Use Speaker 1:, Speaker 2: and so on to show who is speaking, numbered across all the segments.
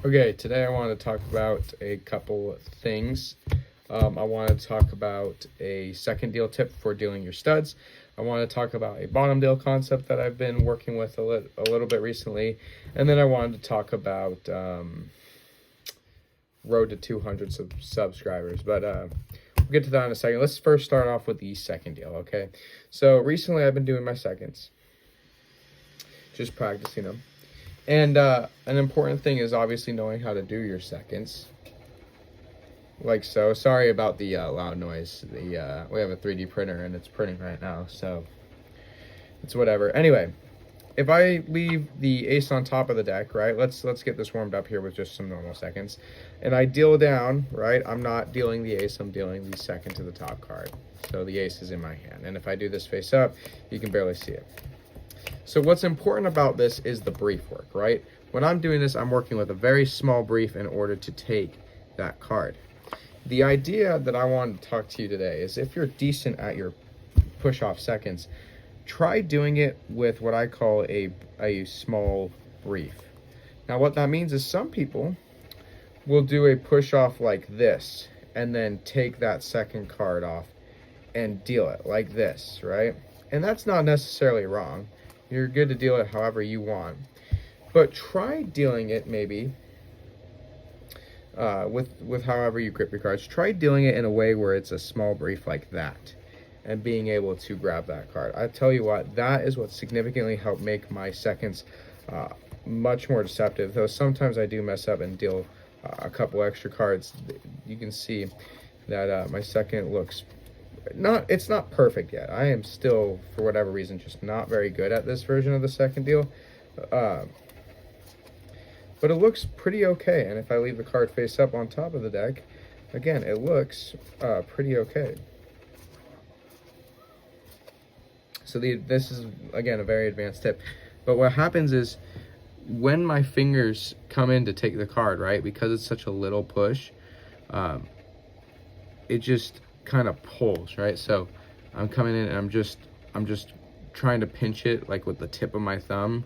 Speaker 1: Okay, today I want to talk about a couple things. I want to talk about a second deal tip for dealing your studs. I want to talk about a bottom deal concept that I've been working with a little bit recently. And then I wanted to talk about road to 200 subscribers. But we'll get to that in a second. Let's first start off with the second deal, okay? So recently I've been doing my seconds, just practicing them. And an important thing is obviously knowing how to do your seconds. Like so. Sorry about the loud noise. We have a 3D printer and it's printing right now, so it's whatever. Anyway, if I leave the ace on top of the deck, right? Let's get this warmed up here with just some normal seconds. And I deal down, right? I'm not dealing the ace, I'm dealing the second to the top card. So the ace is in my hand. And if I do this face up, you can barely see it. So what's important about this is the brief work, right? When I'm doing this, I'm working with a very small brief in order to take that card. The idea that I want to talk to you today is if you're decent at your push-off seconds, try doing it with what I call a small brief. Now what that means is some people will do a push-off like this and then take that second card off and deal it like this, right? And that's not necessarily wrong. You're good to deal it however you want. But try dealing it maybe with however you grip your cards. Try dealing it in a way where it's a small brief like that and being able to grab that card. I tell you what, that is what significantly helped make my seconds much more deceptive. Though sometimes I do mess up and deal a couple extra cards. You can see that my second looks it's not perfect yet. I am still, for whatever reason, just not very good at this version of the second deal. But it looks pretty okay. And if I leave the card face up on top of the deck, again, it looks pretty okay. So this is, again, a very advanced tip. But what happens is when my fingers come in to take the card, right, because it's such a little push, it just kind of pulls, right? So I'm coming in and I'm just trying to pinch it like with the tip of my thumb,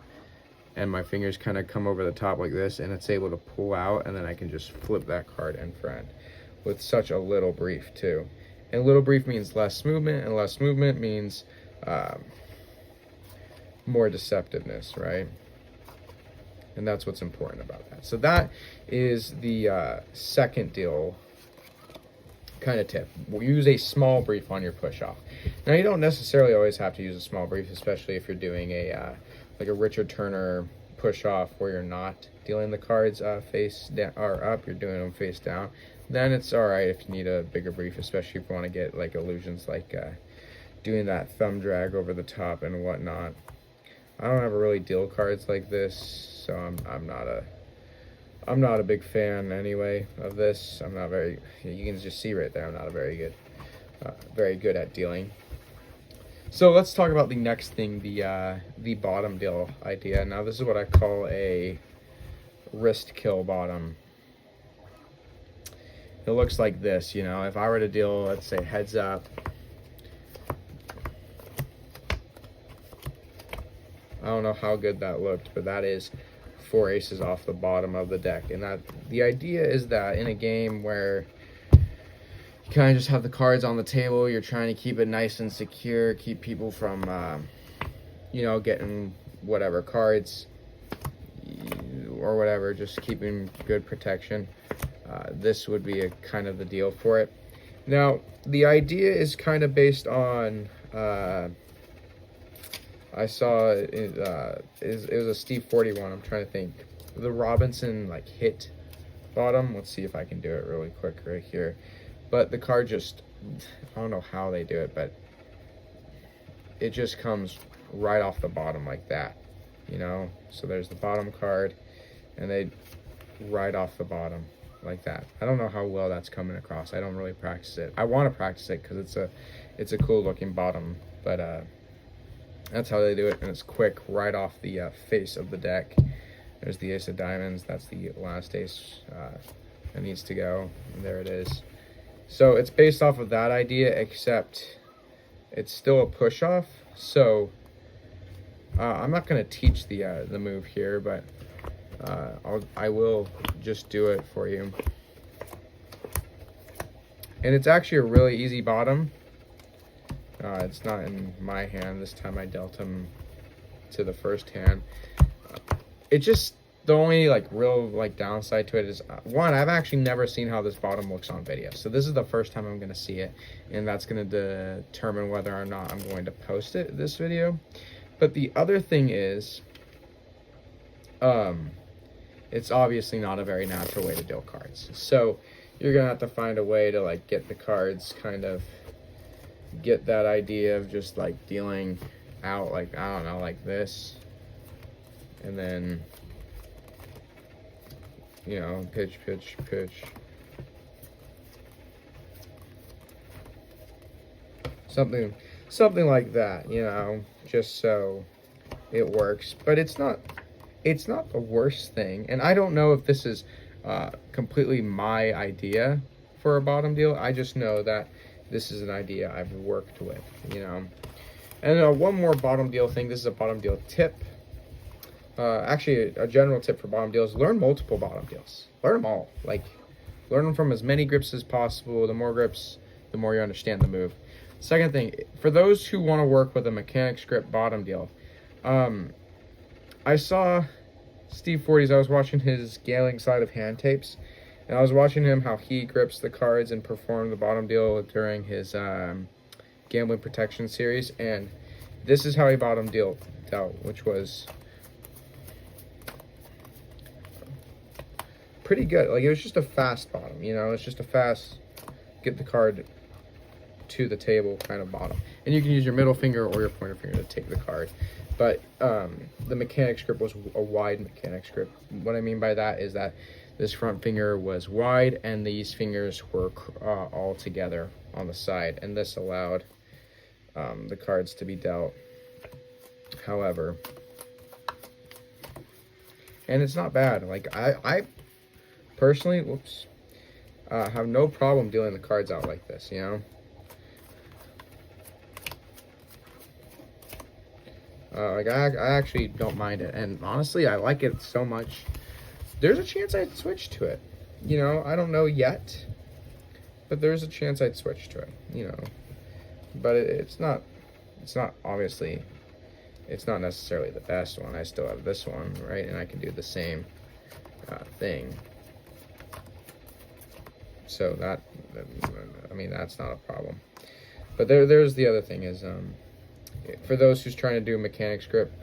Speaker 1: and my fingers kind of come over the top like this, and it's able to pull out, and then I can just flip that card in front with such a little brief too. And little brief means less movement, and less movement means more deceptiveness, right? And that's what's important about that. So that is the second deal kind of tip. We'll use a small brief on your push off. Now you don't necessarily always have to use a small brief, especially if you're doing a like a Richard Turner push off where you're not dealing the cards face down or up, you're doing them face down. Then it's all right if you need a bigger brief, especially if you want to get like illusions like doing that thumb drag over the top and whatnot. I don't ever really deal cards like this, so I'm not a big fan anyway of this. I'm not very, you can just see right there, I'm not a very good at dealing. So let's talk about the next thing, the bottom deal idea. Now this is what I call a wrist kill bottom. It looks like this, you know, if I were to deal, let's say heads up, I don't know how good that looked, but that is 4 aces off the bottom of the deck. And that the idea is that in a game where you kind of just have the cards on the table, you're trying to keep it nice and secure, keep people from you know, getting whatever cards or whatever, just keeping good protection. This would be a kind of the deal for it. Now the idea is kind of based on I saw it was a Steve 41. I'm trying to think. The Robinson like hit bottom. Let's see if I can do it really quick right here. But the card just, I don't know how they do it, but it just comes right off the bottom like that, you know? So there's the bottom card, and they right off the bottom like that. I don't know how well that's coming across. I don't really practice it. I want to practice it because it's a cool looking bottom, but that's how they do it, and it's quick right off the face of the deck. There's the ace of diamonds. That's the last ace that needs to go, and there it is. So it's based off of that idea, except it's still a push off. So I'm not going to teach the move here, but I will just do it for you. And it's actually a really easy bottom. It's not in my hand. This time I dealt him to the first hand. It just, the only like real like downside to it is one, I've actually never seen how this bottom looks on video. So this is the first time I'm going to see it, and that's going to determine whether or not I'm going to post it, this video. But the other thing is, it's obviously not a very natural way to deal cards. So you're gonna have to find a way to like get the cards, kind of get that idea of just like dealing out, like, I don't know, like this, and then, you know, pitch, pitch, pitch. Something like that, you know, just so it works. But it's not the worst thing. And I don't know if this is completely my idea for a bottom deal. I just know that this is an idea I've worked with, you know. And one more bottom deal thing. This is a bottom deal tip. Actually, a general tip for bottom deals: learn multiple bottom deals. Learn them all. Like, learn them from as many grips as possible. The more grips, the more you understand the move. Second thing, for those who want to work with a mechanics grip bottom deal, I saw Steve Fortes. I was watching his Gailing sleight of hand tapes, and I was watching him how he grips the cards and perform the bottom deal during his Gambling Protection series, and this is how he bottom dealt, which was pretty good. Like, it was just a fast bottom, you know. It's just a fast get the card to the table kind of bottom, and you can use your middle finger or your pointer finger to take the card. But the mechanics grip was a wide mechanics grip. What I mean by that is that this front finger was wide and these fingers were all together on the side, and this allowed the cards to be dealt however. And it's not bad. Like, I personally, have no problem dealing the cards out like this, you know. Like, I actually don't mind it, and honestly, I like it so much. There's a chance I'd switch to it. You know, I don't know yet, but there's a chance I'd switch to it. You know, but it's not obviously, it's not necessarily the best one. I still have this one, right, and I can do the same thing. So that, I mean, that's not a problem. But there's the other thing is, for those who's trying to do a mechanics grip,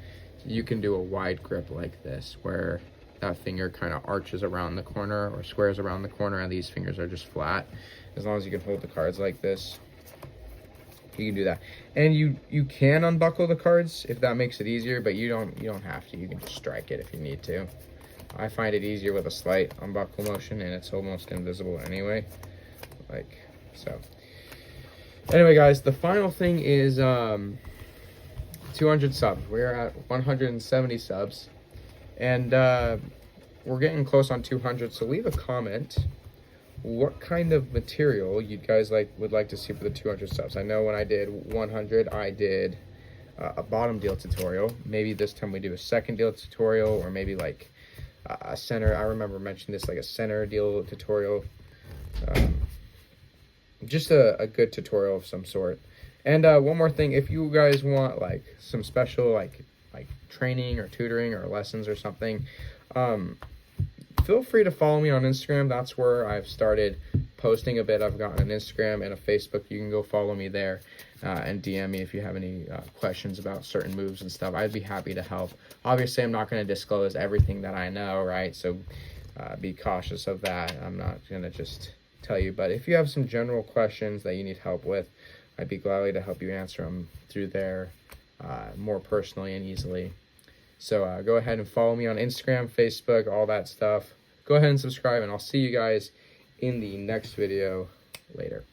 Speaker 1: you can do a wide grip like this, where that finger kind of arches around the corner or squares around the corner, and these fingers are just flat. As long as you can hold the cards like this, you can do that. And you can unbuckle the cards if that makes it easier, but you don't have to. You can just strike it if you need to. I find it easier with a slight unbuckle motion, and it's almost invisible anyway. Like so. Anyway, guys, the final thing is 200 subs. We're at 170 subs, and we're getting close on 200. So leave a comment what kind of material you guys would like to see for the 200 subs. I know when I did 100, I did a bottom deal tutorial. Maybe this time we do a second deal tutorial, or maybe like a center. I remember mentioning this, like a center deal tutorial. Just a good tutorial of some sort. And one more thing, if you guys want like some special like training or tutoring or lessons or something, feel free to follow me on Instagram. That's where I've started posting a bit. I've got an Instagram and a Facebook. You can go follow me there and DM me if you have any questions about certain moves and stuff. I'd be happy to help. Obviously, I'm not going to disclose everything that I know, right? So be cautious of that. I'm not going to just tell you. But if you have some general questions that you need help with, I'd be glad to help you answer them through there more personally and easily. So go ahead and follow me on Instagram, Facebook, all that stuff. Go ahead and subscribe, and I'll see you guys in the next video later.